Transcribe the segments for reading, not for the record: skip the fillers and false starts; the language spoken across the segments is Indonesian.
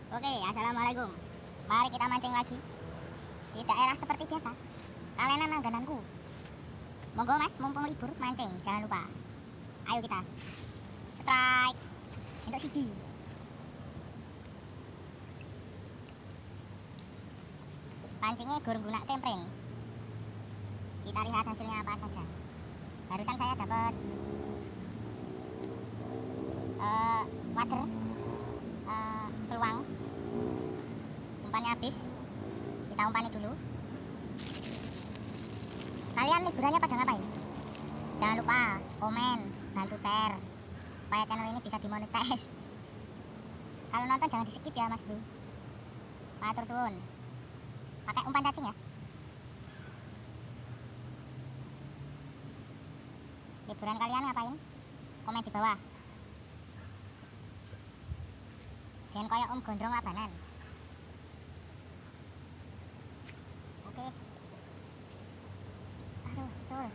Oke, assalamualaikum. Mari kita mancing lagi di daerah seperti biasa. Kalenan langgananku. Monggo mas, mumpung libur mancing, jangan lupa. Ayo kita strike untuk siji. Pancingnya gur guna kempring. Kita lihat hasilnya apa saja. Barusan saya dapat wader seluang. Umpannya habis. Kita umpani dulu. Kalian liburannya pada ngapain? Jangan lupa komen, bantu share supaya channel ini bisa dimonetize. Kalau nonton jangan di skip ya mas bro. Matur suwun. Pakai umpan cacing ya. Liburan kalian ngapain? Komen di bawah. Dan kayak Om Gondrong Labanan. Oke. Aduh, betul.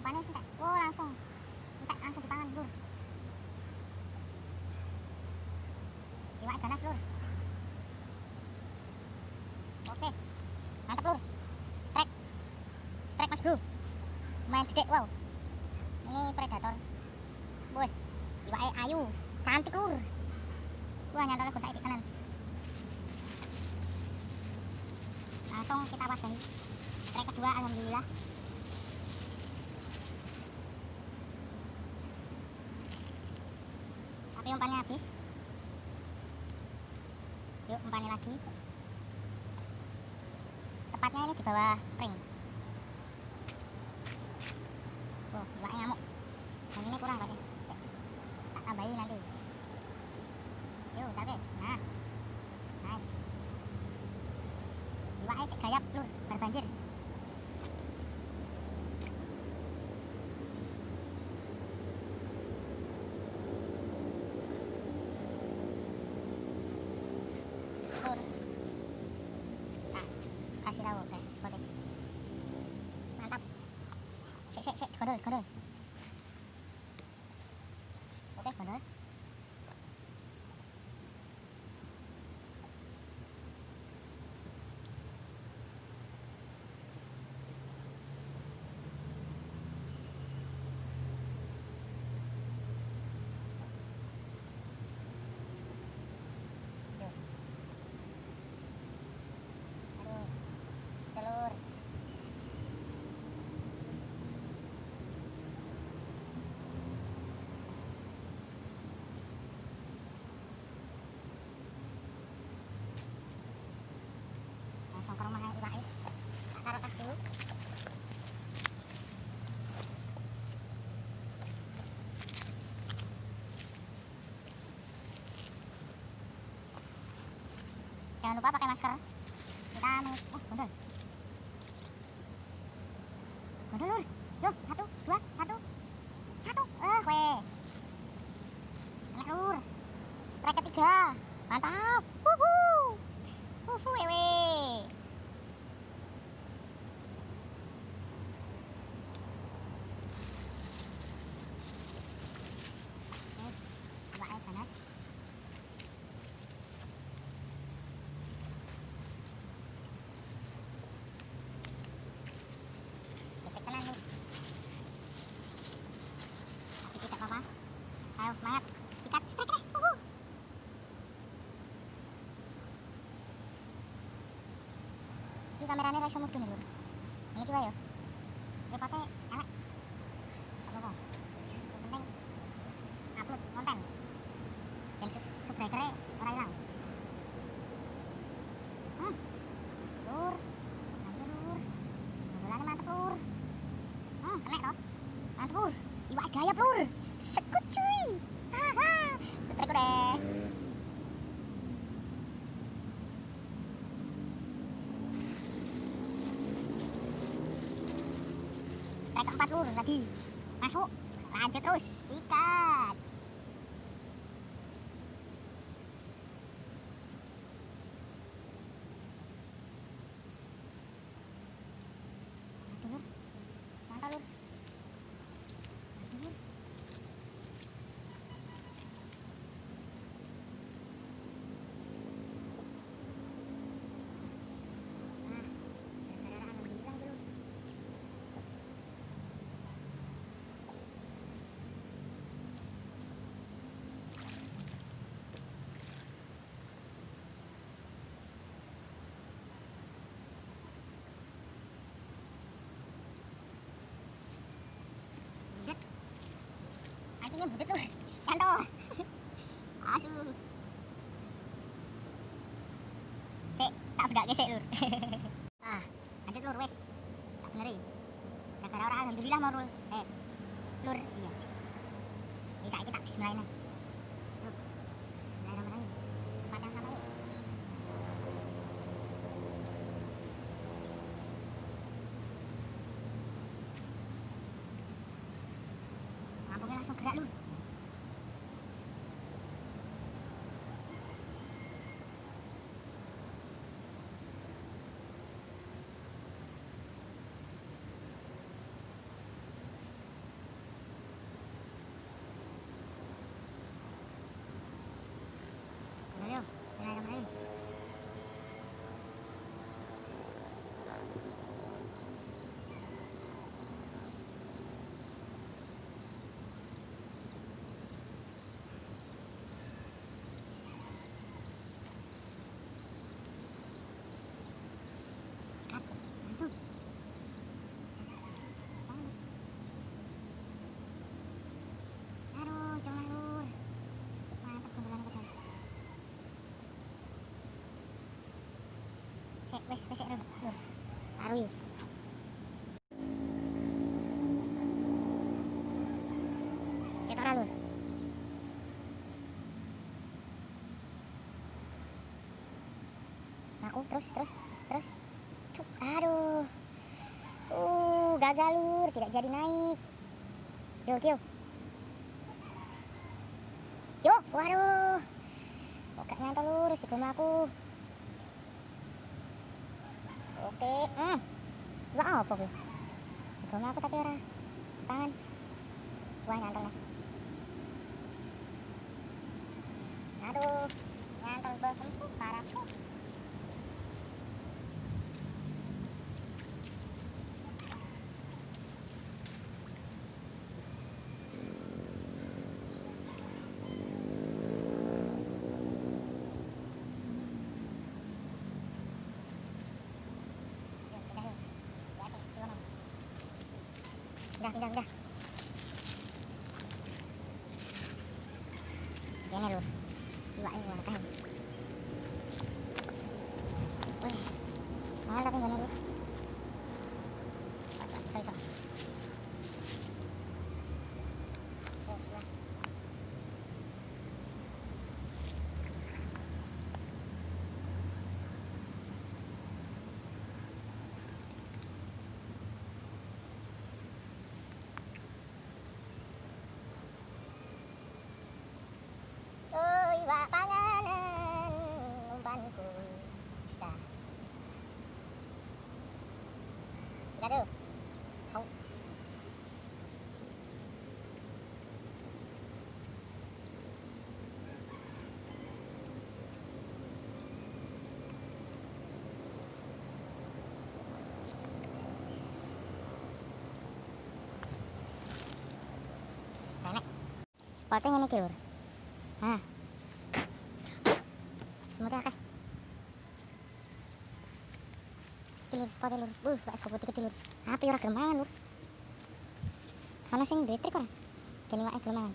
Umpannya sentek. Oh, langsung. Sentek langsung dipangan, lur. Iwak ganas, lur. Oke. Mantap, lur. Strike. Strike, Mas Bro. Lumayan gede, wow. Ini predator. Wih, iwak ayu. Cantik, lur. Wah, nyantolnya gue saiki kanan. Langsung kita wadahi. Strike kedua, alhamdulillah. Tapi umpannya habis. Yuk umpani lagi. Tepatnya ini di bawah ring. Oh, iwaknya ngamuk. Yang ini kurang tadi. Tak tambahin nanti. Yuk, tarik. Nah. Nice. Iwaknya sih gayap, lur, berbanjir. Lur. Nah, kasih tahu, oke, spotting. Mantap. Sik, gondol. Oke, gondol. Celur. Langsung ke rumahnya iwak. Tak taruh tas dulu. Jangan lupa pakai masker. Kita gondol. Gondol, lur. Yuk, 1, 2, 1. 1. Kowe. Enak, lur. Strike ketiga. Mantap. Wewe. Iwaknya ganas. Cek tenan nih. Tapi tidak apa-apa. Ayo semangat. Sikat strike deh. Iki kameranya ra iso mudun lho. Ini ki wae yo. Tripodnya elek. Apa-apa. Yang penting upload konten. Dan subscriber-nya ora ilang. Lur. Nanti lur. Modelane mantep lur. Kena toh. Mantep lur. Iwak gayap lur. Sekut cuy. Haha. Strike deh. Strike keempat lur lagi. Masuk. Lanjut terus. Sikat. Aduh lur. Mantap lur. Aduh lur. Mancingnya budet lur. Canto. Asu. Sik, tak bedake sik lur. Ah, lanjut lur wis. Sak bener iki. Gara-gara ora alhamdulillah mau lur. Lur, iya. Iki saiki tak bismillahin. Lur. Bismillahirrahmanirrahim. Tempat yang sama yuk. Lampunya langsung gerak lur. Ayo, bismillahirrahmanirrahim. Kat, langsung. Aduh, jangan lur. Mantap kumpulan kita. Sik, wis sik lur. Lur. Arui. Ketok ora lur. Aku terus. Cuk, aduh. Gagal lur, tidak jadi naik. Yuk. Yuk, waduh. Kok gak nyantol lur, si goma aku. Oke, Wah apa kuwi? Si goma aku tapi ora tangan. Wah nyantol nih. Aduh, nyantol banget parah. Pindah. Gini lur. Iwak ini warna kain. Wih. Mahal tapi gini lur. Iso. Iwak panganan umpanku. Dah. Sudah tuh. Kau. Nenek. Spotnya ini lur. Nah. Semutnya akeh. Lur, spotnya lur. Gak kebut dikit lur. Api ora gemangan lur. Mana sing duwe trik ora? Geni wae gemangan.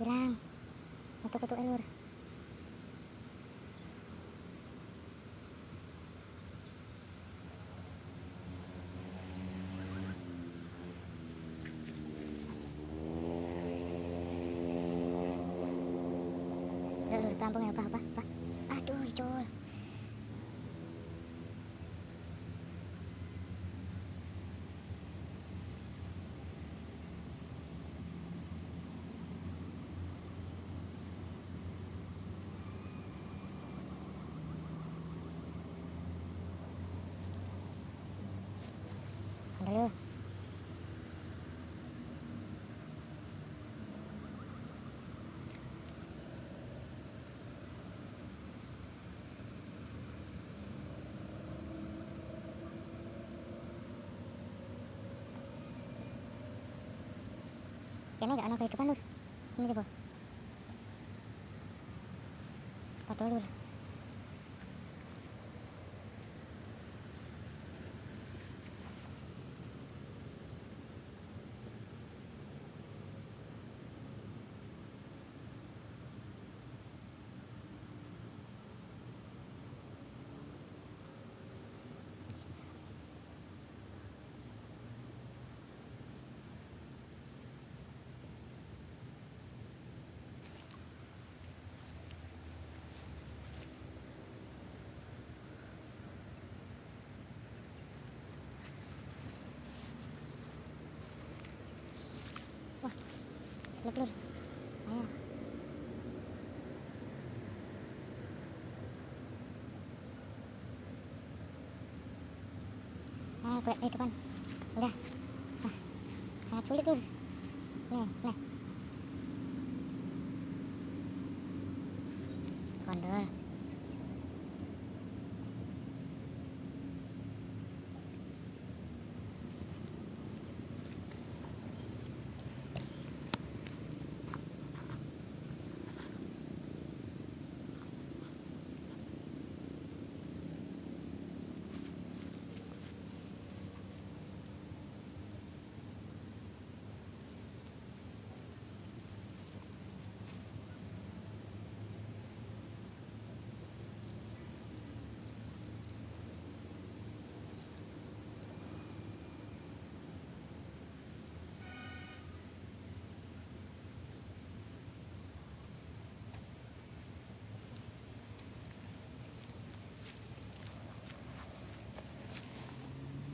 Hilang. Kutu-kutu lur. Lur, pelampungnya apa? Aduh, icul. Dulu. Kayaknya nggak ada kehidupan lur. Ini coba. Foto lur. Lur, lur. Ayo. Ayo, gue di depan. Udah. Nah, sangat sulit, lur. Nih. Kondol.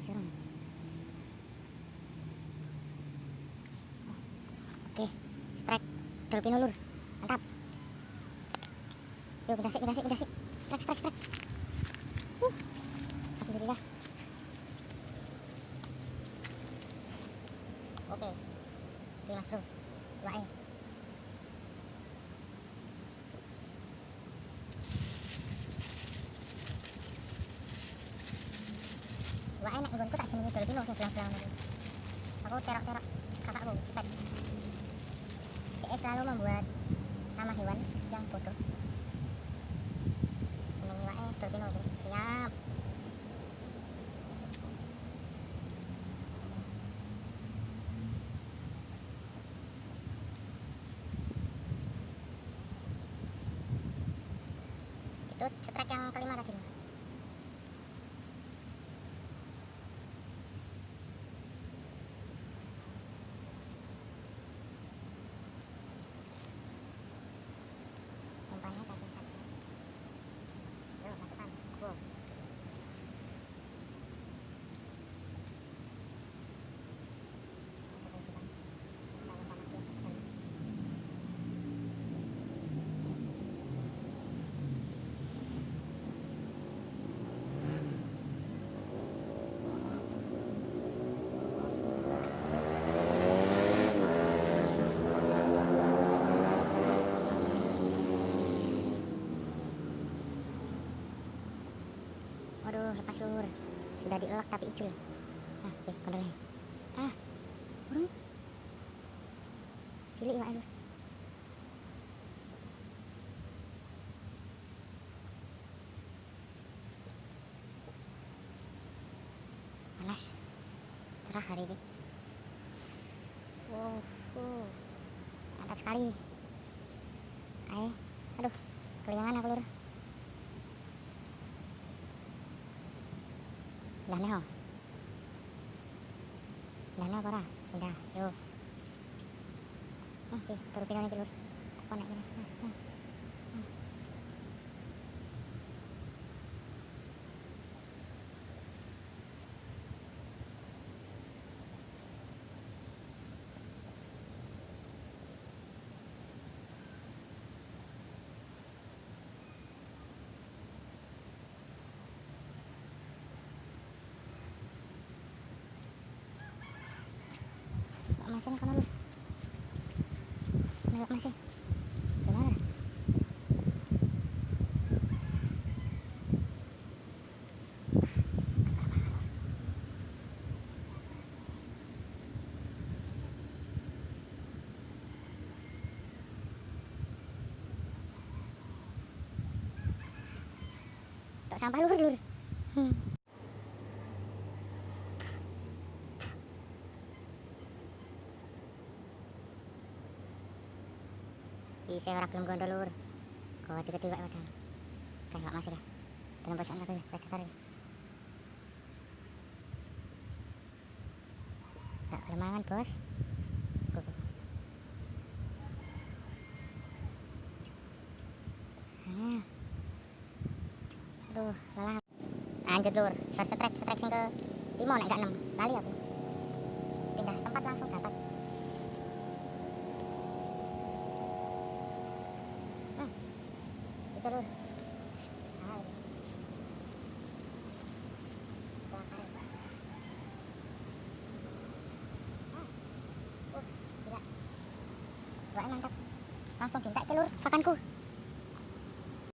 Serem. Oke, strike Dolphin lur. Mantap. Yuk, udah sih. Strike. Alhamdulillah. Oke, mas bro. Wae. Wae nek nggonku tak jenenge Dolphin sing belang-belang niku. Aku terok-terok kakakku cepet. PS selalu membuat nama hewan yang bodoh. Senengi wae Dolphin sih. Siap. Itu strike yang kelima tadi. Umpannya kasih saja. Yuk, masukkan. Wow. Waduh, lepas lur. Sudah dielak tapi icul. Nah, oke, kondolnya. Burung. Cilik wae lur. Panas. Cerah hari ini. Wow, mantap sekali. Aduh, keliangan aku lur. Lana apa ora? Pindah, yuk. Oke, baru pindah nih lur. Konek ini. Masih kan lur. Nengok masih. Gimana? Tok sampah lur. Saya ora gelem gondol lur. Kok gede-gede wae padahal. Kayak masih ya. Dalam bacaan apa ya? Predator ya. Tak kelemangan, Bos. Aduh, lelah. Lanjut lur. Baru strike sing ke 5 nek gak 6. Lali aku. Pindah tempat langsung dapat. hijau lur. Nah, ini. Tuang kare. Gila. Buahnya mantap. Langsung dintek ke lur pakanku.